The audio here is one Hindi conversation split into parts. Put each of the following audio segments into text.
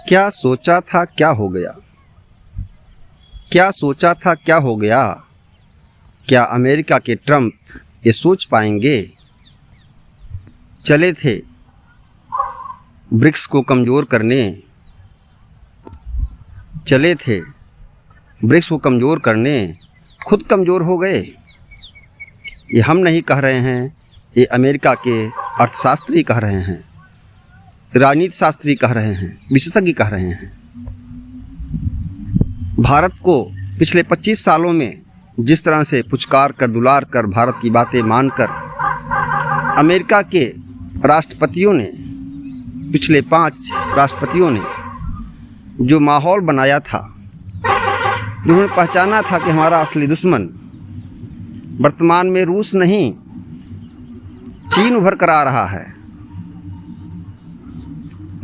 क्या सोचा था क्या हो गया? क्या सोचा था क्या हो गया? क्या अमेरिका के ट्रंप ये सोच पाएंगे? चले थे ब्रिक्स को कमज़ोर करने, चले थे ब्रिक्स को कमज़ोर करने, खुद कमज़ोर हो गए। ये हम नहीं कह रहे हैं, ये अमेरिका के अर्थशास्त्री कह रहे हैं, राजनीति शास्त्री कह रहे हैं, विशेषज्ञ कह रहे हैं। भारत को पिछले 25 सालों में जिस तरह से पुचकार कर दुलार कर भारत की बातें मानकर अमेरिका के राष्ट्रपतियों ने, पिछले 5 राष्ट्रपतियों ने जो माहौल बनाया था, जिन्होंने पहचाना था कि हमारा असली दुश्मन वर्तमान में रूस नहीं चीन उभर कर आ रहा है।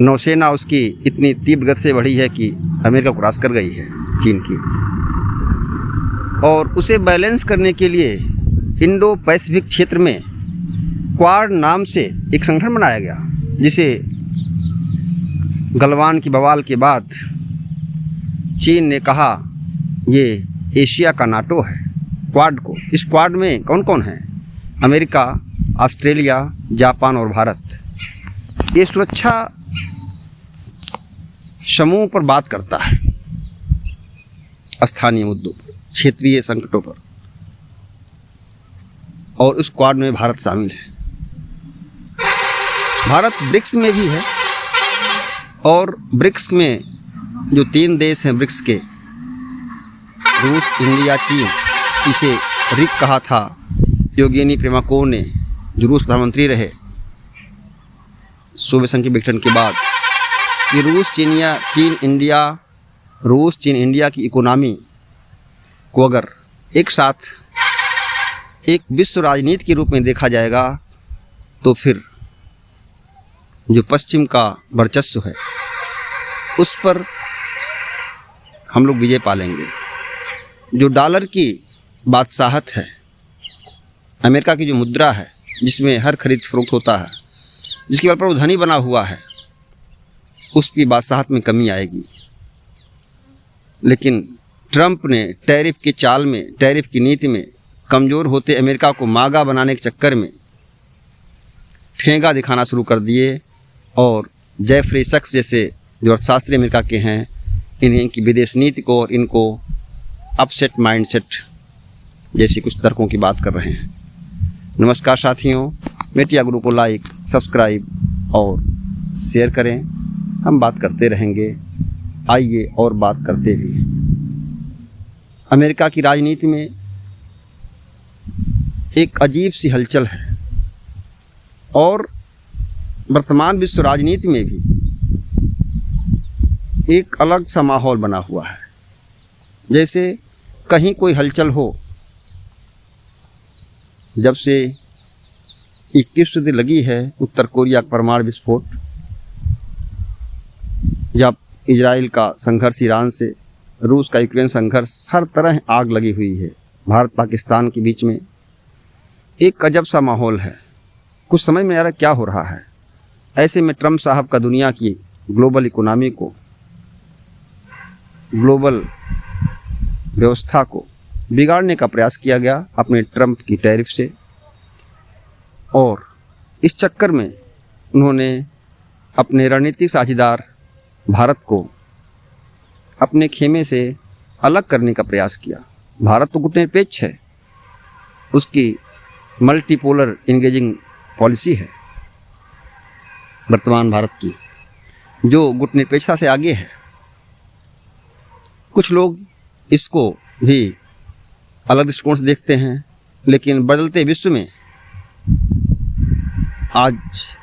नौसेना उसकी इतनी तीव्र गति से बढ़ी है कि अमेरिका को क्रॉस कर गई है चीन की, और उसे बैलेंस करने के लिए इंडो पैसिफिक क्षेत्र में क्वाड नाम से एक संगठन बनाया गया, जिसे गलवान की बवाल के बाद चीन ने कहा ये एशिया का नाटो है। क्वाड को, इस क्वाड में कौन कौन है? अमेरिका, ऑस्ट्रेलिया, जापान और भारत। ये सुरक्षा समूह पर बात करता है, स्थानीय मुद्दों पर, क्षेत्रीय संकटों पर, और उस क्वाड में भारत शामिल है। भारत ब्रिक्स में भी है, और ब्रिक्स में जो 3 देश हैं ब्रिक्स के, रूस, इंडिया, चीन, इसे रिक कहा था योगिनी प्रेमाकोव ने, जो रूस प्रधानमंत्री रहे सोवियत संघ के विघटन के बाद। कि रूस चीन इंडिया की इकोनॉमी को अगर एक साथ एक विश्व राजनीति के रूप में देखा जाएगा तो फिर जो पश्चिम का वर्चस्व है उस पर हम लोग विजय पालेंगे। जो डॉलर की बादशाहत है, अमेरिका की जो मुद्रा है जिसमें हर खरीद फरोख्त होता है, जिसके बल पर वो धनी बना हुआ है, उसकी बादशाहत में कमी आएगी। लेकिन ट्रंप ने टैरिफ के चाल में, टैरिफ की नीति में कमज़ोर होते अमेरिका को मागा बनाने के चक्कर में ठेंगा दिखाना शुरू कर दिए, और जेफरी सक्स जैसे जो अर्थशास्त्री अमेरिका के हैं, इन्हें की विदेश नीति को और इनको अपसेट माइंडसेट जैसी कुछ तर्कों की बात कर रहे हैं। नमस्कार साथियों, मीडिया गुरु को लाइक, सब्सक्राइब और शेयर करें। हम बात करते रहेंगे, आइए और बात करते भी हैं। अमेरिका की राजनीति में एक अजीब सी हलचल है, और वर्तमान विश्व राजनीति में भी एक अलग सा माहौल बना हुआ है, जैसे कहीं कोई हलचल हो। जब से 21 सदी लगी है उत्तर कोरिया का परमाणु विस्फोट, जब इजराइल का संघर्ष ईरान से, रूस का यूक्रेन संघर्ष, हर तरह आग लगी हुई है। भारत पाकिस्तान के बीच में एक अजब सा माहौल है, कुछ समझ में आ रहा क्या हो रहा है। ऐसे में ट्रंप साहब का दुनिया की ग्लोबल इकोनॉमी को, ग्लोबल व्यवस्था को बिगाड़ने का प्रयास किया गया अपने ट्रंप की टैरिफ से, और इस चक्कर में उन्होंने अपने रणनीतिक साझेदार भारत को अपने खेमे से अलग करने का प्रयास किया। भारत तो गुटनिरपेक्ष है, उसकी मल्टीपोलर इंगेजिंग पॉलिसी है वर्तमान भारत की, जो गुटनिरपेक्षता से आगे है। कुछ लोग इसको भी अलग दृष्टिकोण से देखते हैं, लेकिन बदलते विश्व में आज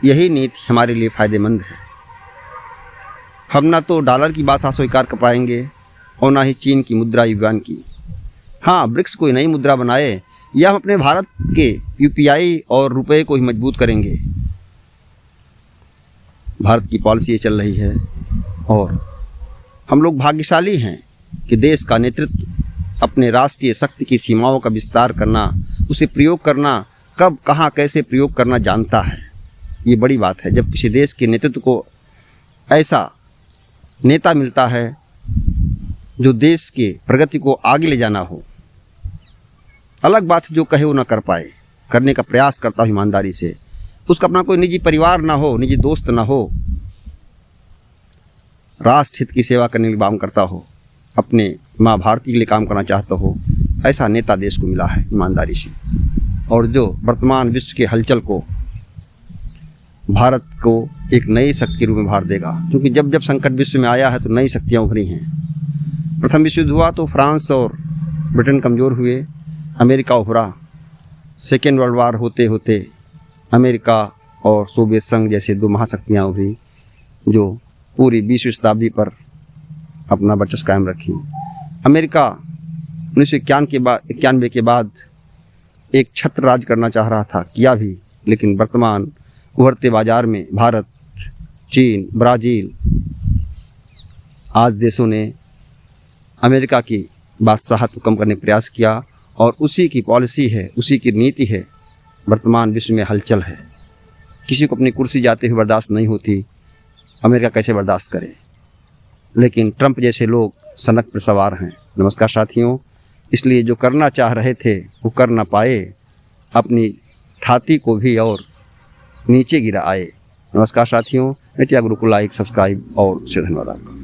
यही नीति हमारे लिए फ़ायदेमंद है। हम ना तो डॉलर की बात स्वीकार कर पाएंगे और ना ही चीन की मुद्रा युआन की। हाँ, ब्रिक्स कोई नई मुद्रा बनाए, या हम अपने भारत के यूपीआई और रुपए को ही मजबूत करेंगे। भारत की पॉलिसी ये चल रही है, और हम लोग भाग्यशाली हैं कि देश का नेतृत्व अपने राष्ट्रीय शक्ति की सीमाओं का विस्तार करना, उसे प्रयोग करना, कब कहाँ कैसे प्रयोग करना जानता है। ये बड़ी बात है जब किसी देश के नेतृत्व को ऐसा नेता मिलता है जो देश के प्रगति को आगे ले जाना हो। अलग बात है जो कहे वो ना कर पाए, करने का प्रयास करता हो ईमानदारी से, उसका अपना कोई निजी परिवार ना हो, निजी दोस्त ना हो, राष्ट्र हित की सेवा करने के लिए काम करता हो, अपने माँ भारती के लिए काम करना चाहता हो, ऐसा नेता देश को मिला है ईमानदारी से। और जो वर्तमान विश्व के हलचल को, भारत को एक नई शक्ति के रूप में भार देगा, क्योंकि जब जब संकट विश्व में आया है तो नई शक्तियाँ उभरी हैं। प्रथम विश्व युद्ध हुआ तो फ्रांस और ब्रिटेन कमज़ोर हुए, अमेरिका उभरा। सेकेंड वर्ल्ड वार होते होते अमेरिका और सोवियत संघ जैसे दो महाशक्तियाँ उभरी जो पूरी 20वीं शताब्दी पर अपना वर्चस्व कायम रखी। अमेरिका 1991 के बाद एक छत्र राज करना चाह रहा था, किया भी, लेकिन वर्तमान उभरते बाजार में भारत, चीन, ब्राज़ील आदि देशों ने अमेरिका की बादशाहत को कम करने का प्रयास किया और उसी की पॉलिसी है, उसी की नीति है, वर्तमान विश्व में हलचल है। किसी को अपनी कुर्सी जाते हुए बर्दाश्त नहीं होती, अमेरिका कैसे बर्दाश्त करे। लेकिन ट्रंप जैसे लोग सनक पर सवार हैं। नमस्कार साथियों, इसलिए जो करना चाह रहे थे वो कर ना पाए, अपनी छाती को भी और नीचे गिरा आए। नमस्कार साथियों, मीडिया गुरु को लाइक, सब्सक्राइब और से धन्यवाद आपका।